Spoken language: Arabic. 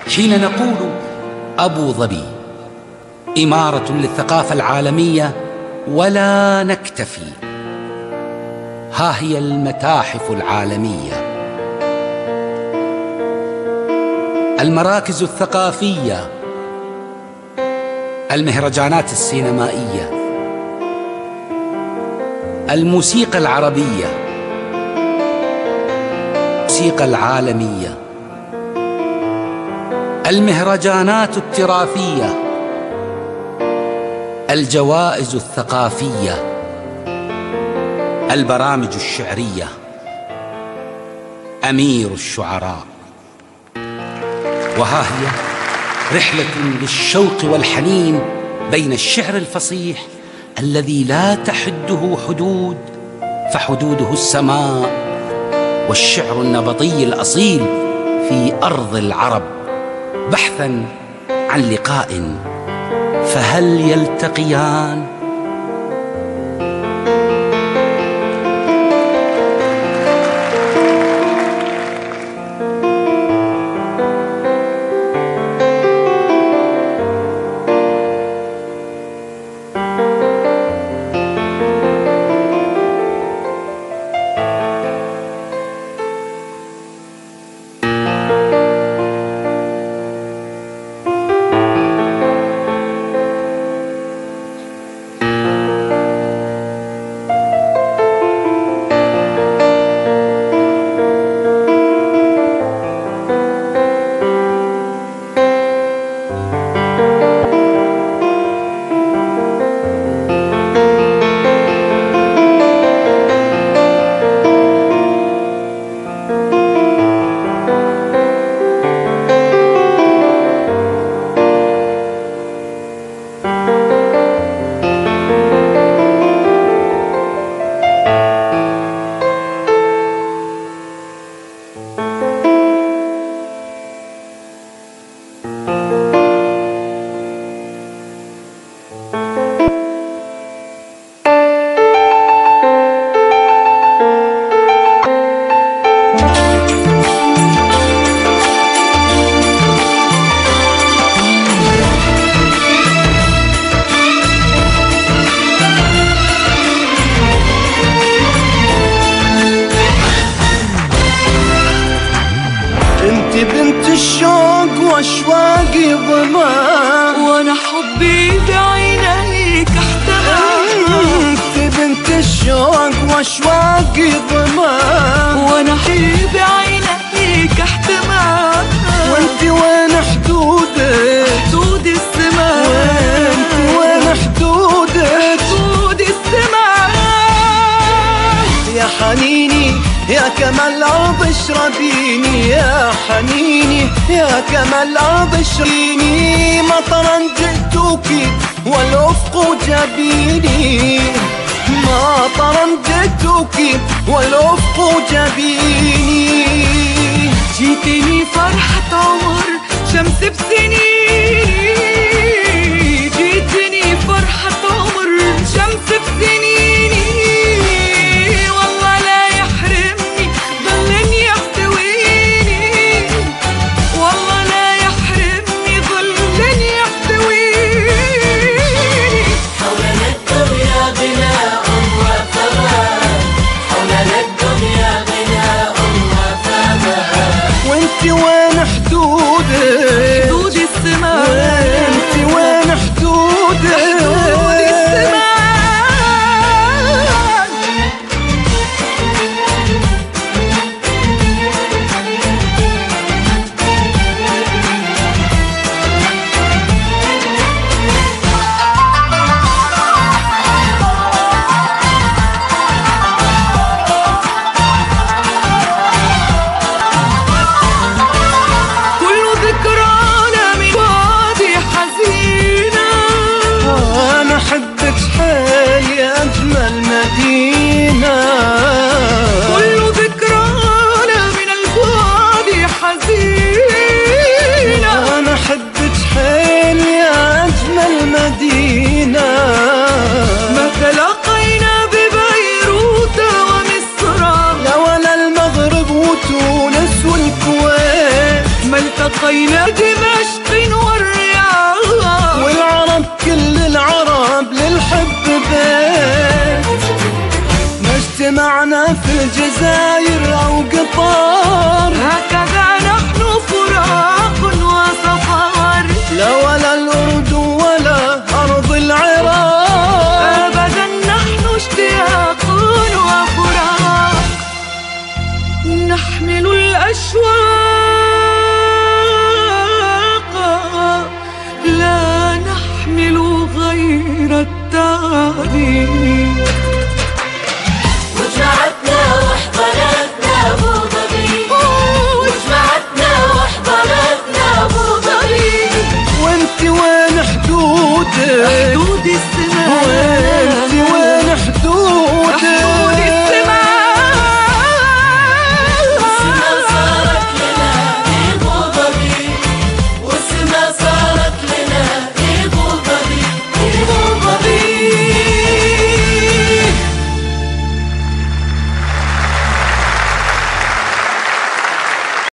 حين نقول أبو ظبي إمارة للثقافة العالمية ولا نكتفي، ها هي المتاحف العالمية، المراكز الثقافية، المهرجانات السينمائية، الموسيقى العربية، الموسيقى العالمية، المهرجانات التراثية، الجوائز الثقافية، البرامج الشعرية، أمير الشعراء. وها هي رحلة للشوق والحنين بين الشعر الفصيح الذي لا تحده حدود فحدوده السماء، والشعر النبطي الأصيل في أرض العرب، بحثا عن لقاء فهل يلتقيان؟ بنت الشوق واشواقي ظما، وانا حبي بعينيك احتمى. انت بنت الشوق واشواقي ظما، وانا حبي بعينيك احتمى. وانت وين حدودك؟ حدود السماء. وانت وين حدودك؟ حدود السماء. يا حنيني يا كمال الأرض اشربيني، يا حنيني يا كمال الأرض اشربيني. مطرا جئتك والأفق جبيني، مطرا جئتك والأفق جبيني. جيتني فرحة عمر شمس بسنيني، جيتني فرحة عمر شمس بسنيني. وين حدودك؟ حدود السماء. وانت وين حدودك؟ حدود السماء. جزاير أو قطار، هكذا نحن فراق وسفر، لا ولا الأرض ولا أرض العراق، أبدا نحن اشتياق وفراق، نحمل الأشواق لا نحمل غير التاريخ.